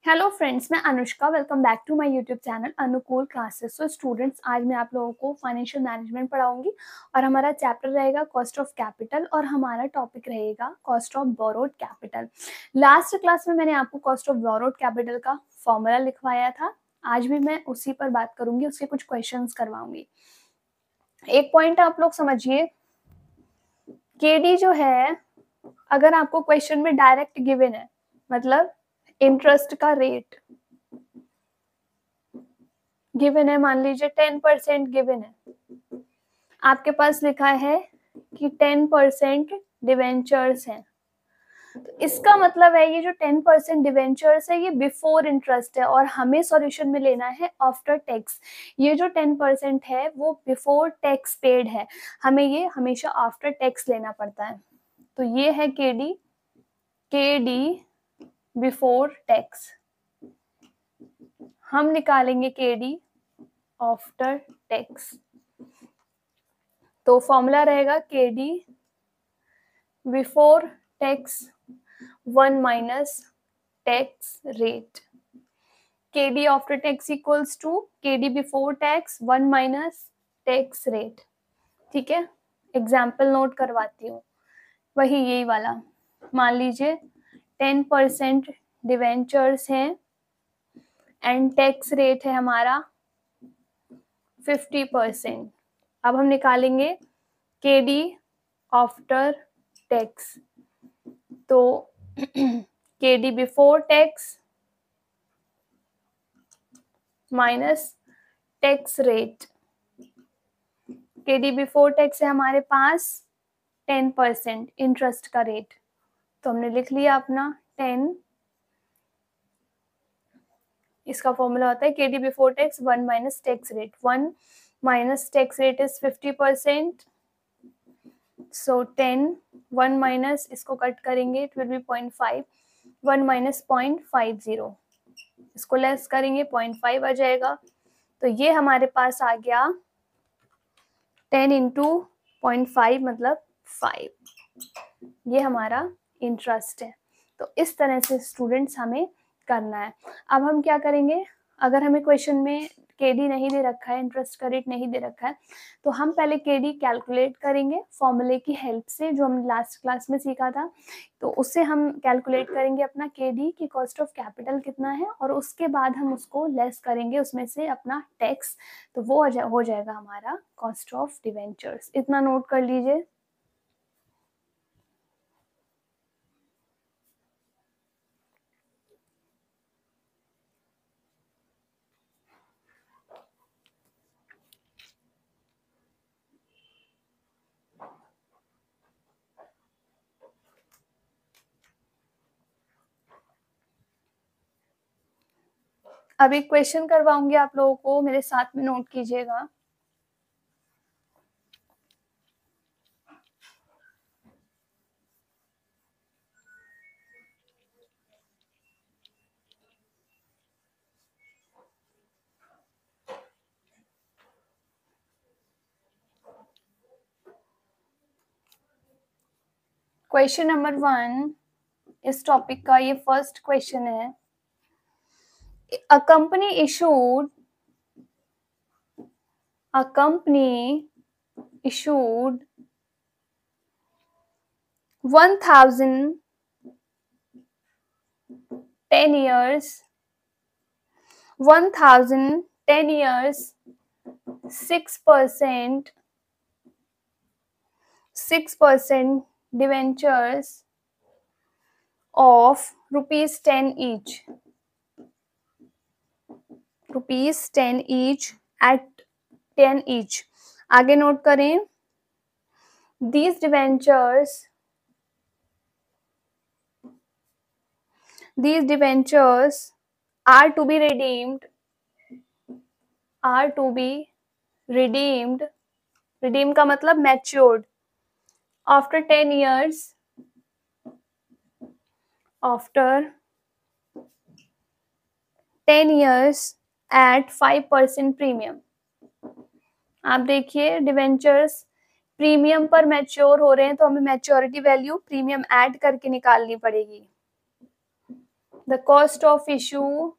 Hello friends, मैं Anushka. Welcome back to my YouTube channel Anukool classes. So students, आज मैं आप लोगों को फाइनेंशियल मैनेजमेंट पढ़ाऊंगी और हमारा चैप्टर रहेगा कॉस्ट ऑफ कैपिटल और हमारा टॉपिक रहेगा cost of borrowed capital. Last class में मैंने आपको कॉस्ट ऑफ बोरोड कैपिटल का फॉर्मूला लिखवाया था। आज भी मैं उसी पर बात करूंगी, उसके कुछ क्वेश्चंस करवाऊंगी। एक पॉइंट आप लोग समझिए, केडी जो है, अगर आपको क्वेश्चन में डायरेक्ट गिवन है, मतलब इंटरेस्ट का रेट गिवन है, मान लीजिए 10% गिवन है, आपके पास लिखा है कि 10% डिवेंचर्स हैं, तो इसका मतलब है ये जो 10% डिवेंचर्स है ये बिफोर इंटरेस्ट है और हमें सॉल्यूशन में लेना है आफ्टर टैक्स। ये जो 10% है वो बिफोर टैक्स पेड है, हमें ये हमेशा आफ्टर टैक्स लेना पड़ता है। तो ये है केडी बिफोर टैक्स। हम निकालेंगे केडी आफ्टर टैक्स। तो फॉर्मूला रहेगा KD before tax 1 minus tax rate. KD after tax equals to KD before tax 1 minus tax rate. ठीक है, एग्जाम्पल नोट करवाती हूँ, वही यही वाला। मान लीजिए 10% डिवेंचर्स हैं एंड टैक्स रेट है हमारा 50%। अब हम निकालेंगे केडी आफ्टर टैक्स। तो KD before tax minus tax rate. KD before tax है हमारे पास 10% इंटरेस्ट का रेट, तो हमने लिख लिया अपना 10। इसका फॉर्मूला होता है KD before tax 1 minus tax rate. 1 minus tax rate is 50%, so 10। 1 minus, इसको कट करेंगे, इट विल बी 0.5। 1 माइनस 0.50, इसको लेस करेंगे 0.5 आ जाएगा। तो ये हमारे पास आ गया 10 इंटू 0.5 मतलब 5। ये हमारा इंटरेस्ट है। तो इस तरह से स्टूडेंट्स हमें करना है। अब हम क्या करेंगे, अगर हमें क्वेश्चन में केडी नहीं दे रखा है, इंटरेस्ट का रेट नहीं दे रखा है, तो हम पहले केडी कैलकुलेट करेंगे फॉर्मूले की हेल्प से, जो हमने लास्ट क्लास में सीखा था। तो उससे हम कैलकुलेट करेंगे अपना केडी की कॉस्ट ऑफ कैपिटल कितना है, और उसके बाद हम उसको लेस करेंगे उसमें से अपना टैक्स, तो वो हो जाएगा हमारा कॉस्ट ऑफ डिवेंचर्स। इतना नोट कर लीजिए। अब एक क्वेश्चन करवाऊंगी आप लोगों को, मेरे साथ में नोट कीजिएगा। क्वेश्चन नंबर 1 इस टॉपिक का, ये फर्स्ट क्वेश्चन है। A company issued 1,000 10 years 6% debentures of rupees 10 each. Rupees 10 each at 10 each. आगे नोट करें, these debentures are to be redeemed, redeem का मतलब matured after 10 years at 5% premium. आप देखिए, डिवेंचर्स प्रीमियम पर मैच्योर हो रहे हैं, तो हमें मैच्योरिटी वैल्यू प्रीमियम ऐड करके निकालनी पड़ेगी। The cost of issue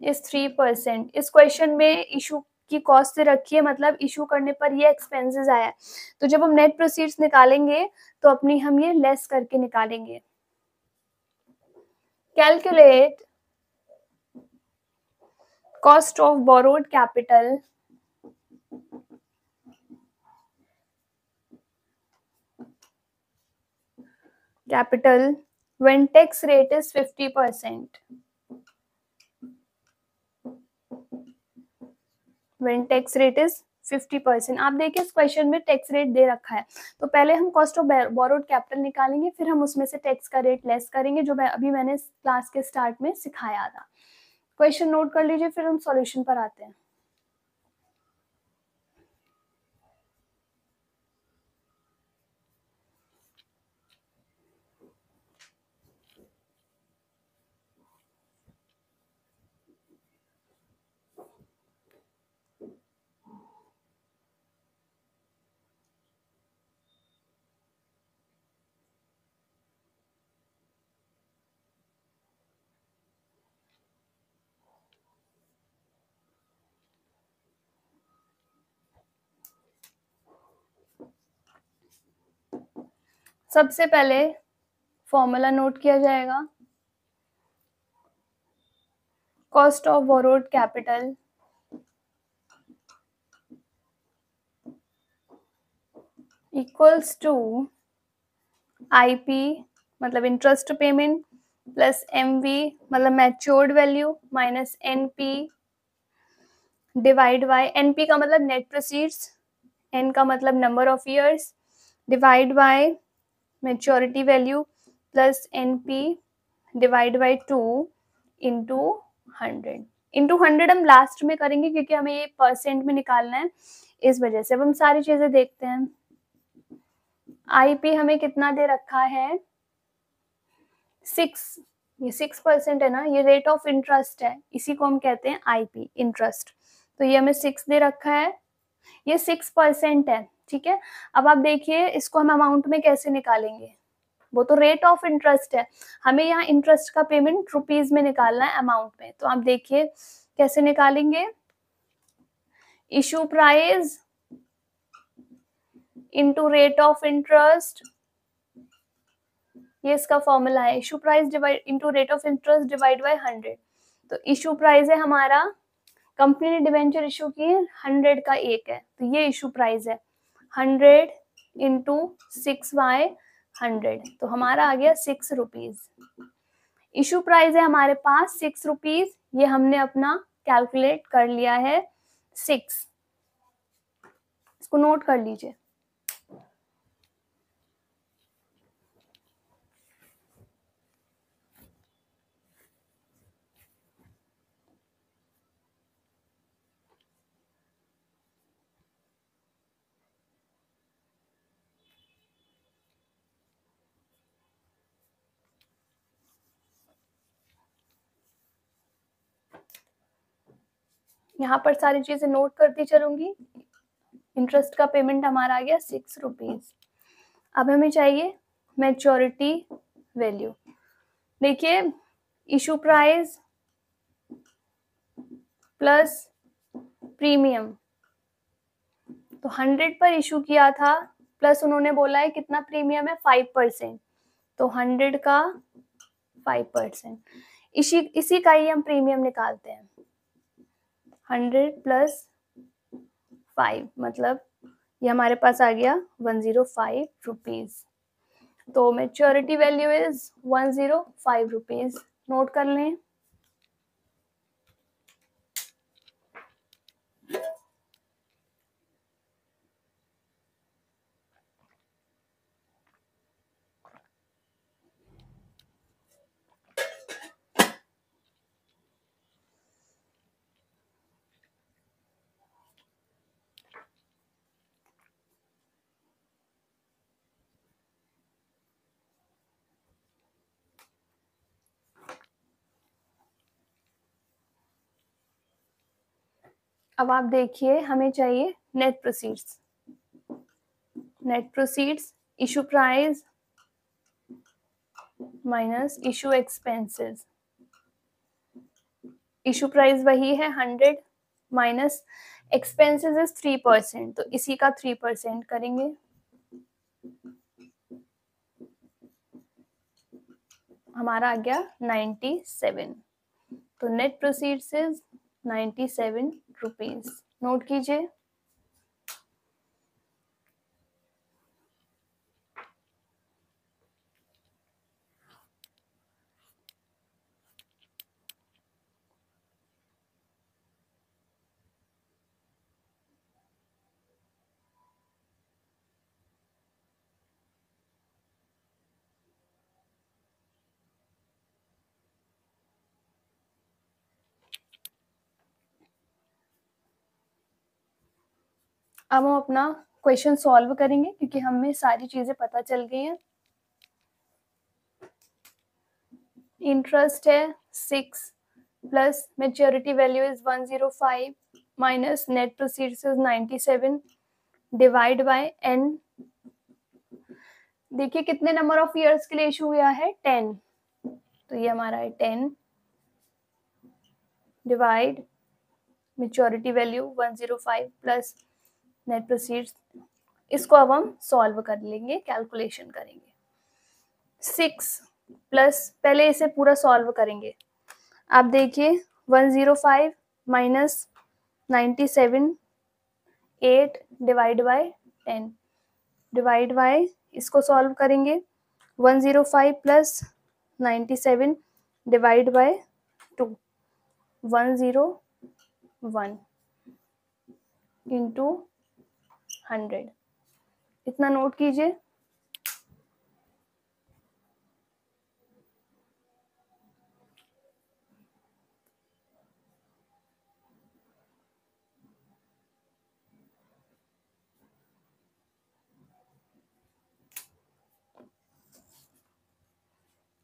is 3%। इस क्वेश्चन में इशू की कॉस्ट से रखी है, मतलब इशू करने पर ये एक्सपेंसेस आया है, तो जब हम नेट प्रोसीड्स निकालेंगे तो अपनी हम ये लेस करके निकालेंगे। Calculate cost of borrowed capital when tax rate is 50%। when tax rate is 50%। आप देखिए इस क्वेश्चन में टैक्स रेट दे रखा है, तो पहले हम कॉस्ट ऑफ बोरोड कैपिटल निकालेंगे, फिर हम उसमें से टैक्स का रेट लेस करेंगे, जो अभी मैंने क्लास के स्टार्ट में सिखाया था। क्वेश्चन नोट कर लीजिए, फिर हम सॉल्यूशन पर आते हैं। सबसे पहले फॉर्मूला नोट किया जाएगा, cost of borrowed capital equals to IP मतलब इंटरेस्ट पेमेंट प्लस एमवी मतलब matured value minus NP divide by, NP का मतलब नेट प्रोसीड्स, एन का मतलब number of years, divide by maturity value plus NP divide by 2 into 100। Into 100 हम last में करेंगे क्योंकि हमें ये परसेंट में निकालना है, इस वजह से। अब हम सारी चीजें देखते हैं। आईपी हमें कितना दे रखा है 6, ये 6% है ना, ये रेट ऑफ इंटरेस्ट है, इसी को हम कहते हैं आईपी इंटरेस्ट। तो ये हमें 6 दे रखा है, ये 6% है, ठीक है। अब आप देखिए इसको हम अमाउंट में कैसे निकालेंगे, वो तो रेट ऑफ इंटरेस्ट है, हमें यहाँ इंटरेस्ट का पेमेंट रुपीज में निकालना है अमाउंट में। तो आप देखिए कैसे निकालेंगे, issue price into rate of interest, ये इसका फॉर्मूला है, issue price divide into rate of interest divide by 100। तो इशू प्राइस है हमारा, कंपनी ने डिवेंचर इशू की 100 का एक है, तो ये इशू प्राइस है 100 इंटू 6/100, तो हमारा आ गया 6 रुपीज। इशू प्राइस है हमारे पास 6 रुपीज, ये हमने अपना कैलकुलेट कर लिया है 6, इसको नोट कर लीजिए। यहाँ पर सारी चीजें नोट करती चलूंगी। इंटरेस्ट का पेमेंट हमारा आ गया 6 रुपीज। अब हमें चाहिए मैच्योरिटी वैल्यू। देखिए इशू प्राइस प्लस प्रीमियम, तो 100 पर इशू किया था, प्लस उन्होंने बोला है कितना प्रीमियम है 5%, तो 100 का 5%, इसी का ही हम प्रीमियम निकालते हैं। 100 प्लस 5 मतलब ये हमारे पास आ गया 105 रुपीज। तो maturity value is 105 rupees, note कर लें। अब आप देखिए हमें चाहिए net proceeds. Net proceeds issue price minus issue expenses, issue price वही है 100 माइनस एक्सपेंसेस इज 3%, तो इसी का 3% करेंगे। हमारा आ गया 97, तो net proceeds is 97 rupees. Note कीजिए। अब हम अपना क्वेश्चन सॉल्व करेंगे क्योंकि हमें सारी चीजें पता चल गई हैं। इंटरेस्ट है 6 plus maturity value is 105 minus net proceeds is 97 divide by n। देखिए कितने नंबर ऑफ ईयर्स के लिए इशू हुआ है 10, तो ये हमारा है 10 divide maturity value 105 plus net proceeds. इसको अब हम सॉल्व कर लेंगे, कैलकुलेशन करेंगे। 6 प्लस, पहले इसे पूरा सॉल्व करेंगे। आप देखिए 105 minus 97 8 divide by 10 divide by, इसको सॉल्व करेंगे 105 प्लस 97 डिवाइड बाय 2 101 इंटू 100। इतना नोट कीजिए।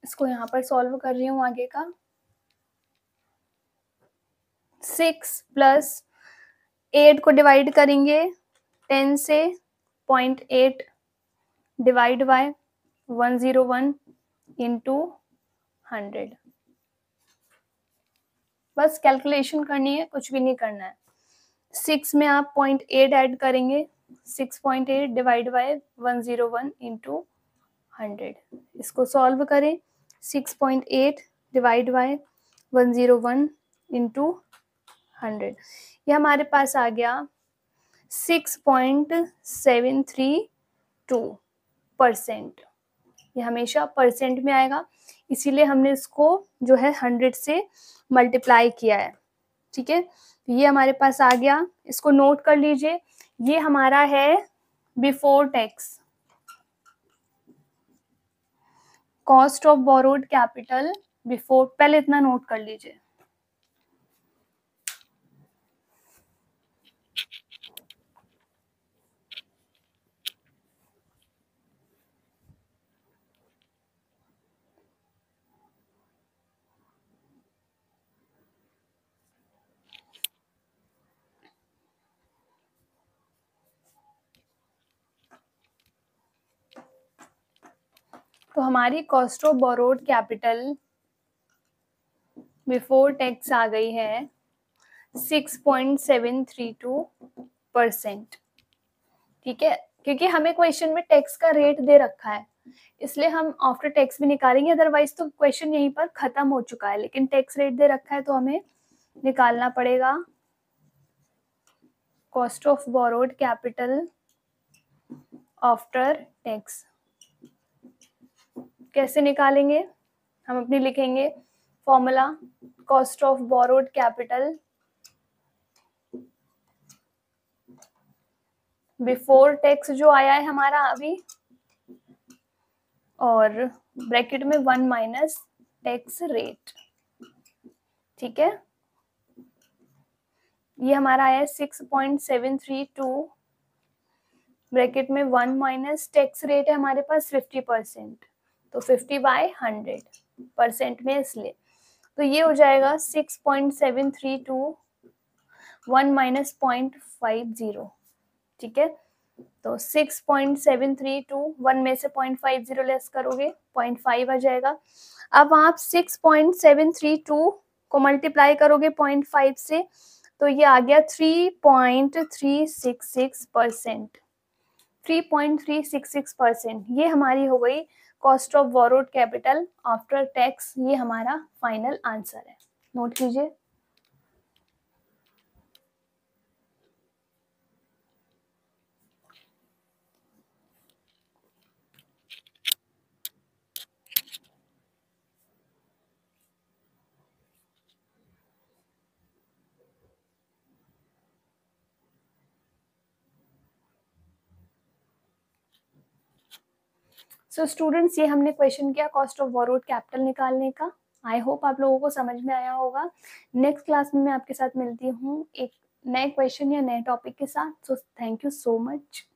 इसको यहाँ पर सॉल्व कर रही हूँ आगे का। 6 प्लस 8 को डिवाइड करेंगे 10 से 0.8 डिवाइड बाय 101 इंटू 100। बस कैलकुलेशन करनी है, कुछ भी नहीं करना है। 6 में आप 0.8 ऐड करेंगे, 6.8 डिवाइड बाय 101 इंटू 100। इसको सॉल्व करें, 6.8 डिवाइड बाय 101 इंटू 100। ये हमारे पास आ गया 6.732%। ये हमेशा परसेंट में आएगा, इसीलिए हमने इसको जो है 100 से मल्टीप्लाई किया है। ठीक है, ये हमारे पास आ गया। इसको नोट कर लीजिए, ये हमारा है before tax cost of borrowed capital before. पहले इतना नोट कर लीजिए। तो हमारी cost of borrowed capital before tax आ गई है 6.732%। ठीक है, क्योंकि हमें क्वेश्चन में टैक्स का रेट दे रखा है, इसलिए हम आफ्टर टैक्स भी निकालेंगे, अदरवाइज तो क्वेश्चन यहीं पर खत्म हो चुका है। लेकिन टैक्स रेट दे रखा है तो हमें निकालना पड़ेगा cost of borrowed capital after tax. कैसे निकालेंगे, हम अपनी लिखेंगे formula cost of borrowed capital before tax जो आया है हमारा अभी, और ब्रैकेट में 1 माइनस टैक्स रेट। ठीक है, ये हमारा आया 6.732, ब्रैकेट में 1 माइनस टैक्स रेट है हमारे पास 50%, तो 50/100% में, इसलिए तो ये हो जाएगा 6.732 1 माइनस 0.50। ठीक है, तो 6.732, 1 में से 0.50 लेस करोगे 0.5 आ जाएगा। अब आप 6.732 को मल्टीप्लाई करोगे 0.5 से, तो ये आ गया 3.366%। 3.366%, ये हमारी हो गई cost of borrowed capital after tax. ये हमारा फाइनल आंसर है, नोट कीजिए। सो स्टूडेंट्स, ये हमने क्वेश्चन किया कॉस्ट ऑफ बोरोड कैपिटल निकालने का। आई होप आप लोगों को समझ में आया होगा। नेक्स्ट क्लास में मैं आपके साथ मिलती हूँ एक नए क्वेश्चन या नए टॉपिक के साथ। So thank you so much.